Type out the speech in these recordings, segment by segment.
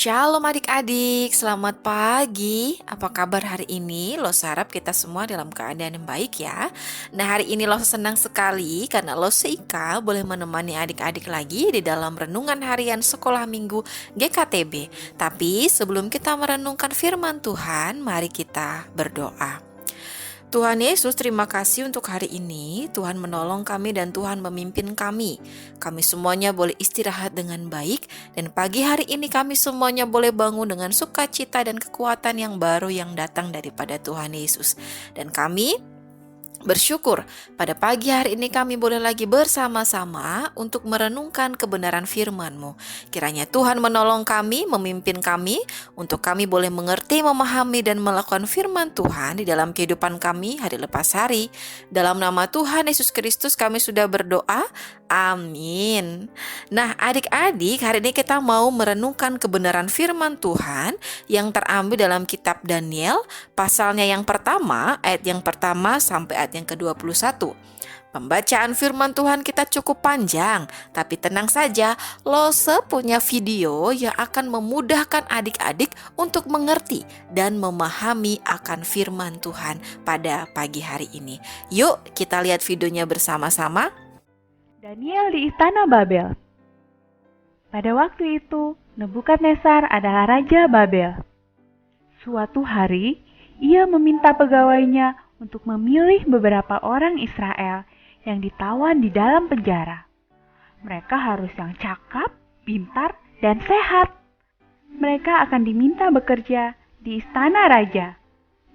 Shalom adik-adik, selamat pagi. Apa kabar hari ini? Losa harap kita semua dalam keadaan yang baik ya. Nah, hari ini Losa senang sekali karena Losa Ika boleh menemani adik-adik lagi di dalam renungan harian sekolah minggu GKTB. Tapi sebelum kita merenungkan firman Tuhan, mari kita berdoa. Tuhan Yesus, terima kasih untuk hari ini. Tuhan menolong kami dan Tuhan memimpin kami. Kami semuanya boleh istirahat dengan baik, dan pagi hari ini kami semuanya boleh bangun dengan sukacita dan kekuatan yang baru yang datang daripada Tuhan Yesus. Dan kami bersyukur pada pagi hari ini kami boleh lagi bersama-sama untuk merenungkan kebenaran firman-Mu. Kiranya Tuhan menolong kami, memimpin kami, untuk kami boleh mengerti, memahami, dan melakukan firman Tuhan di dalam kehidupan kami hari lepas hari. Dalam nama Tuhan Yesus Kristus kami sudah berdoa. Amin. Nah, adik-adik, hari ini kita mau merenungkan kebenaran firman Tuhan yang terambil dalam kitab Daniel, pasalnya yang pertama, ayat yang pertama sampai ayat yang ke-21. Pembacaan firman Tuhan kita cukup panjang, tapi tenang saja, Lose punya video yang akan memudahkan adik-adik untuk mengerti dan memahami akan firman Tuhan pada pagi hari ini. Yuk kita lihat videonya bersama-sama. Daniel di Istana Babel. Pada waktu itu, Nebukadnezar adalah Raja Babel. Suatu hari, ia meminta pegawainya untuk memilih beberapa orang Israel yang ditawan di dalam penjara. Mereka harus yang cakap, pintar, dan sehat. Mereka akan diminta bekerja di Istana Raja.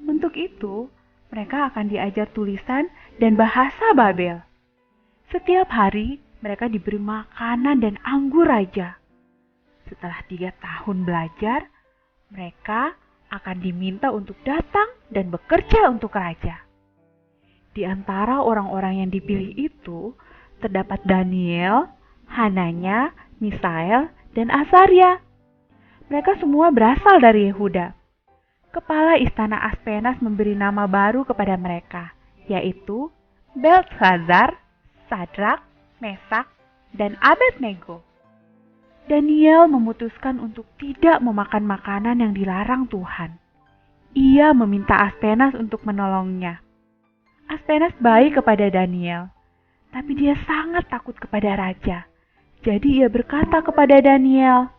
Untuk itu, mereka akan diajar tulisan dan bahasa Babel. Setiap hari mereka diberi makanan dan anggur raja. Setelah 3 tahun belajar, mereka akan diminta untuk datang dan bekerja untuk raja. Di antara orang-orang yang dipilih itu, terdapat Daniel, Hananya, Misael, dan Azaria. Mereka semua berasal dari Yehuda. Kepala istana Aspenas memberi nama baru kepada mereka, yaitu Beltesazar, Sadrak, Mesak, dan Abednego. Daniel memutuskan untuk tidak memakan makanan yang dilarang Tuhan. Ia meminta Aspenas untuk menolongnya. Aspenas baik kepada Daniel, tapi dia sangat takut kepada raja. Jadi ia berkata kepada Daniel,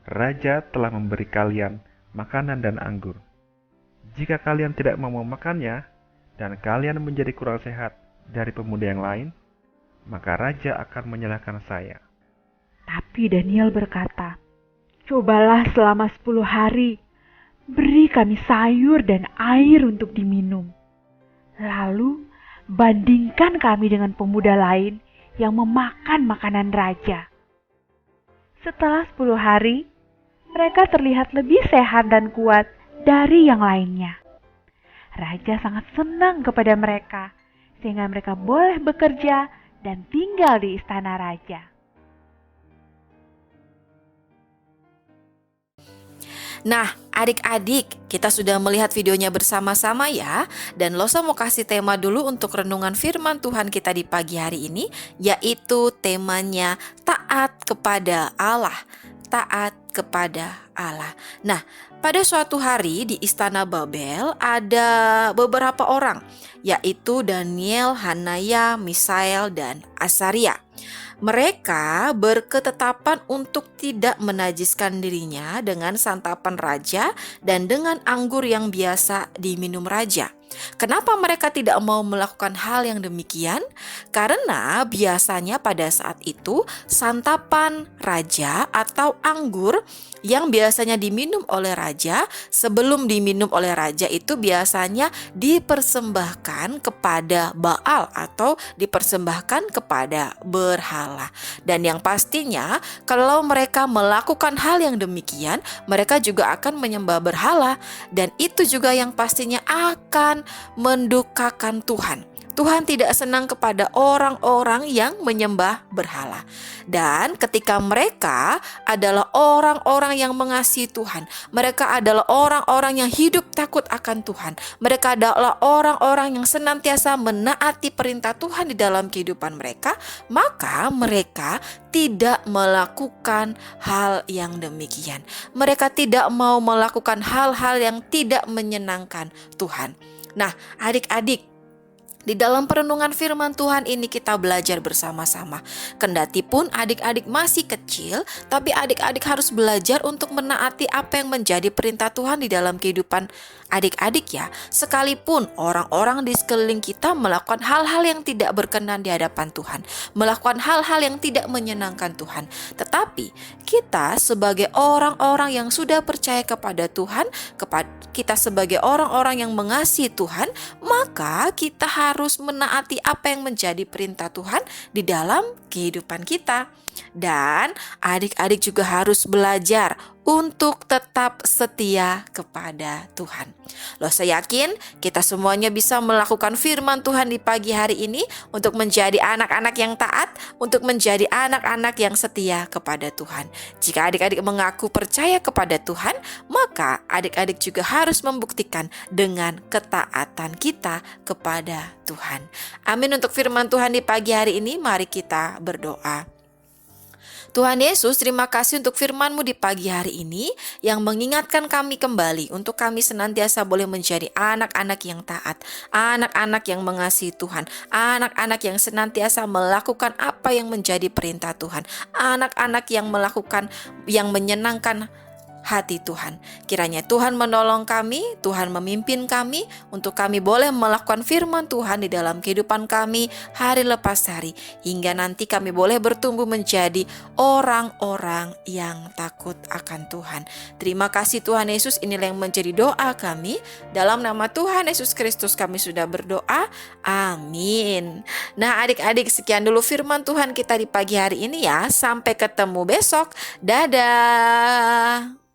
Raja telah memberi kalian makanan dan anggur. Jika kalian tidak mau memakannya, dan kalian menjadi kurang sehat dari pemuda yang lain, maka raja akan menyalahkan saya. Tapi Daniel berkata, cobalah selama 10 hari, beri kami sayur dan air untuk diminum. Lalu bandingkan kami dengan pemuda lain yang memakan makanan raja. Setelah 10 hari, mereka terlihat lebih sehat dan kuat dari yang lainnya. Raja sangat senang kepada mereka, sehingga mereka boleh bekerja dan tinggal di istana raja. Nah, adik-adik, kita sudah melihat videonya bersama-sama ya. Dan Losa mau kasih tema dulu untuk renungan firman Tuhan kita di pagi hari ini, yaitu temanya taat kepada Allah. Taat kepada Allah. Nah, pada suatu hari di Istana Babel ada beberapa orang, yaitu Daniel, Hanaya, Misael, dan Azaria. Mereka berketetapan untuk tidak menajiskan dirinya dengan santapan raja dan dengan anggur yang biasa diminum raja. Kenapa mereka tidak mau melakukan hal yang demikian? Karena biasanya pada saat itu santapan raja atau anggur yang biasanya diminum oleh raja, sebelum diminum oleh raja itu biasanya dipersembahkan kepada Baal atau dipersembahkan kepada berhala. Dan yang pastinya kalau mereka melakukan hal yang demikian, mereka juga akan menyembah berhala, dan itu juga yang pastinya akan mendukakan Tuhan. Tuhan tidak senang kepada orang-orang yang menyembah berhala. Dan ketika mereka adalah orang-orang yang mengasihi Tuhan, mereka adalah orang-orang yang hidup takut akan Tuhan, mereka adalah orang-orang yang senantiasa menaati perintah Tuhan di dalam kehidupan mereka, maka mereka tidak melakukan hal yang demikian. Mereka tidak mau melakukan hal-hal yang tidak menyenangkan Tuhan. Nah, adik-adik, di dalam perenungan firman Tuhan ini kita belajar bersama-sama. Kendati pun adik-adik masih kecil, tapi adik-adik harus belajar untuk menaati apa yang menjadi perintah Tuhan di dalam kehidupan adik-adik ya. Sekalipun orang-orang di sekeliling kita melakukan hal-hal yang tidak berkenan di hadapan Tuhan, melakukan hal-hal yang tidak menyenangkan Tuhan, tetapi kita sebagai orang-orang yang sudah percaya kepada Tuhan, kita sebagai orang-orang yang mengasihi Tuhan, maka kita harus menaati apa yang menjadi perintah Tuhan di dalam kehidupan kita. Dan adik-adik juga harus belajar untuk tetap setia kepada Tuhan. Loh, saya yakin kita semuanya bisa melakukan firman Tuhan di pagi hari ini untuk menjadi anak-anak yang taat, untuk menjadi anak-anak yang setia kepada Tuhan. Jika adik-adik mengaku percaya kepada Tuhan, maka adik-adik juga harus membuktikan dengan ketaatan kita kepada Tuhan. Amin. Untuk firman Tuhan di pagi hari ini, mari kita berdoa. Tuhan Yesus, terima kasih untuk firman-Mu di pagi hari ini yang mengingatkan kami kembali untuk kami senantiasa boleh menjadi anak-anak yang taat, anak-anak yang mengasihi Tuhan, anak-anak yang senantiasa melakukan apa yang menjadi perintah Tuhan, anak-anak yang melakukan yang menyenangkan hati Tuhan. Kiranya Tuhan menolong kami, Tuhan memimpin kami untuk kami boleh melakukan firman Tuhan di dalam kehidupan kami hari lepas hari, hingga nanti kami boleh bertumbuh menjadi orang-orang yang takut akan Tuhan. Terima kasih Tuhan Yesus, inilah yang menjadi doa kami. Dalam nama Tuhan Yesus Kristus kami sudah berdoa. Amin. Nah, adik-adik, sekian dulu firman Tuhan kita di pagi hari ini ya. Sampai ketemu besok. Dadah.